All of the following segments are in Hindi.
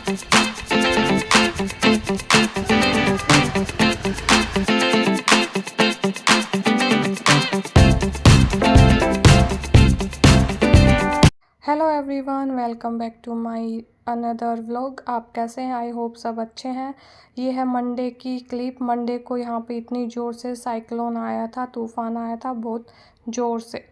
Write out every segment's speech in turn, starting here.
Hello everyone, welcome back to my another vlog. आप कैसे हैं? आई होप सब अच्छे हैं। ये है मंडे की क्लिप। मंडे को यहाँ पे इतनी ज़ोर से साइक्लोन आया था, तूफ़ान आया था बहुत ज़ोर से।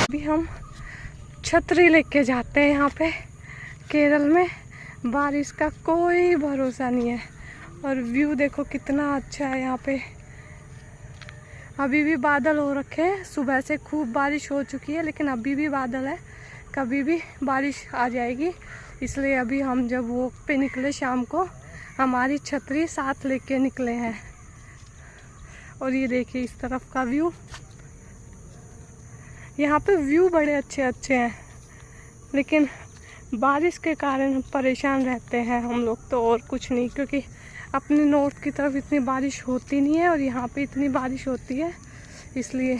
अभी हम छतरी लेके जाते हैं। यहाँ पे केरल में बारिश का कोई भरोसा नहीं है। और व्यू देखो कितना अच्छा है यहाँ पे। अभी भी बादल हो रखे हैं। सुबह से खूब बारिश हो चुकी है, लेकिन अभी भी बादल है। कभी भी बारिश आ जाएगी, इसलिए अभी हम जब वॉक पे निकले शाम को, हमारी छतरी साथ लेके निकले हैं। और ये देखिए इस तरफ का व्यू। यहाँ पे व्यू बड़े अच्छे अच्छे हैं, लेकिन बारिश के कारण परेशान रहते हैं हम लोग तो, और कुछ नहीं। क्योंकि अपने नॉर्थ की तरफ इतनी बारिश होती नहीं है और यहाँ पे इतनी बारिश होती है, इसलिए।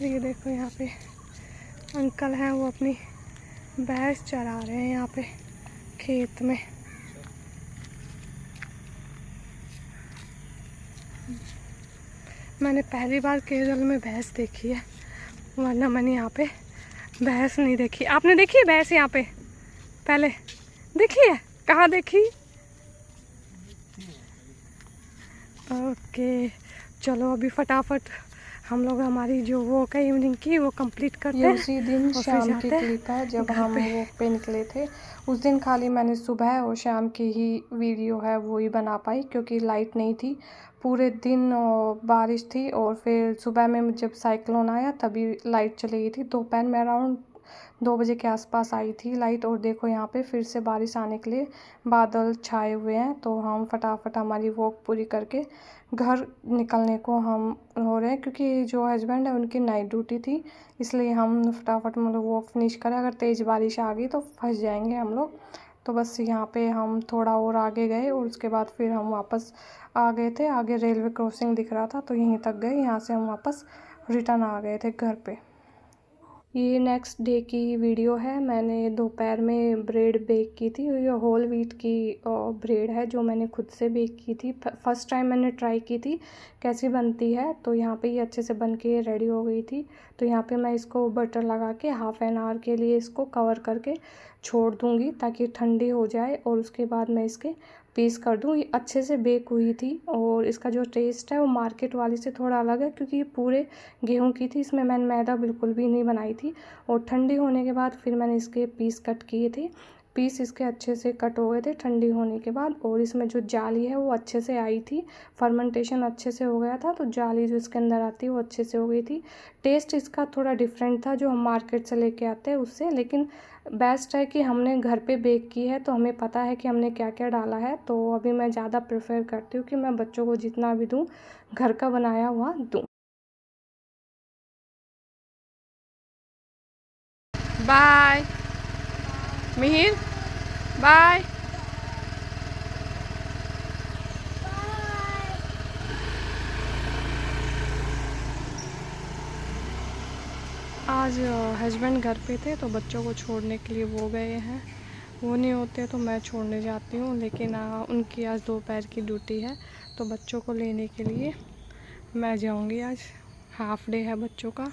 ये देखो यहाँ पे अंकल हैं, वो अपनी भैंस चरा रहे हैं यहाँ पे खेत में। मैंने पहली बार केरल में भैंस देखी है, वरना मैंने यहाँ पे भैंस नहीं देखी। आपने देखी है भैंस यहाँ पे पहले? देखी है? कहाँ देखी? ओके, चलो अभी फटाफट हम लोग हमारी जो वॉक है इवनिंग की, वो कंप्लीट करते हैं। उसी दिन शाम की क्लिप है जब हम वॉक पे निकले थे। उस दिन खाली मैंने सुबह और शाम की ही वीडियो है वो ही बना पाई, क्योंकि लाइट नहीं थी पूरे दिन, बारिश थी। और फिर सुबह में जब साइक्लोन आया तभी लाइट चली गई थी। दोपहर में अराउंड 2 बजे के आसपास आई थी लाइट। और देखो यहाँ पे फिर से बारिश आने के लिए बादल छाए हुए हैं। तो हम फटाफट हमारी वॉक पूरी करके घर निकलने को हम हो रहे हैं, क्योंकि जो हस्बैंड है उनकी नाइट ड्यूटी थी, इसलिए हम फटाफट मतलब वॉक फिनिश करें। अगर तेज़ बारिश आ गई तो फंस जाएंगे हम लोग। तो बस यहाँ पे हम थोड़ा और आगे गए और उसके बाद फिर हम वापस आ गए थे। आगे रेलवे क्रॉसिंग दिख रहा था तो यहीं तक गए, यहाँ से हम वापस रिटर्न आ गए थे घर पे। ये नेक्स्ट डे की वीडियो है। मैंने दोपहर में ब्रेड बेक की थी। ये होल व्हीट की ब्रेड है जो मैंने खुद से बेक की थी। फर्स्ट टाइम मैंने ट्राई की थी कैसी बनती है। तो यहाँ पे ये अच्छे से बन के रेडी हो गई थी। तो यहाँ पे मैं इसको बटर लगा के हाफ़ एन आवर के लिए इसको कवर करके छोड़ दूँगी ताकि ठंडी हो जाए, और उसके बाद मैं इसके पीस कर दूँ। ये अच्छे से बेक हुई थी और इसका जो टेस्ट है वो मार्केट वाली से थोड़ा अलग है, क्योंकि ये पूरे गेहूं की थी। इसमें मैंने मैदा बिल्कुल भी नहीं बनाई थी। और ठंडी होने के बाद फिर मैंने इसके पीस कट किए थे। पीस इसके अच्छे से कट हो गए थे ठंडी होने के बाद। और इसमें जो जाली है वो अच्छे से आई थी, फर्मेंटेशन अच्छे से हो गया था, तो जाली जो इसके अंदर आती है वो अच्छे से हो गई थी। टेस्ट इसका थोड़ा डिफरेंट था जो हम मार्केट से लेके आते हैं उससे, लेकिन बेस्ट है कि हमने घर पे बेक की है तो हमें पता है कि हमने क्या क्या डाला है। तो अभी मैं ज़्यादा प्रेफर करती हूँ कि मैं बच्चों को जितना भी दूँ घर का बनाया हुआ दूँ। Bye Mihir, bye. आज हस्बैंड घर पे थे तो बच्चों को छोड़ने के लिए वो गए हैं। वो नहीं होते तो मैं छोड़ने जाती हूँ, लेकिन उनकी आज दोपहर की ड्यूटी है तो बच्चों को लेने के लिए मैं जाऊँगी। आज हाफ डे है बच्चों का,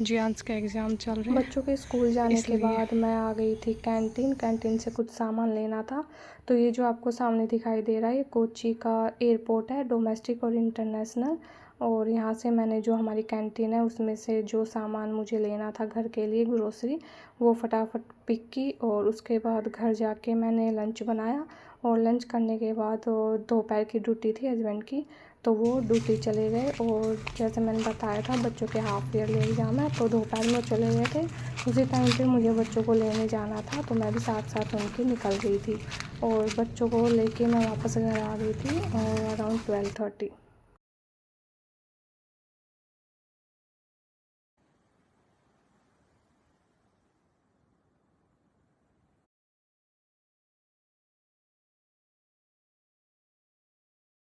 जियांस का एग्ज़ाम चल रहे हैं। बच्चों के स्कूल जाने के बाद मैं आ गई थी कैंटीन से कुछ सामान लेना था। तो ये जो आपको सामने दिखाई दे रहा है ये कोच्चि का एयरपोर्ट है, डोमेस्टिक और इंटरनेशनल। और यहाँ से मैंने जो हमारी कैंटीन है उसमें से जो सामान मुझे लेना था घर के लिए, ग्रोसरी, वो फटाफट पिक की। और उसके बाद घर जाके मैंने लंच बनाया। और लंच करने के बाद दोपहर की ड्यूटी थी हस्बैंड की, तो वो ड्यूटी चले गए। और जैसे मैंने बताया था बच्चों के हाफ ईयरली एग्ज़ाम है, तो दोपहर में चले गए थे। उसी टाइम पे मुझे बच्चों को लेने जाना था, तो मैं भी साथ साथ उनकी निकल गई थी और बच्चों को लेके मैं वापस घर आ गई थी अराउंड 12:30।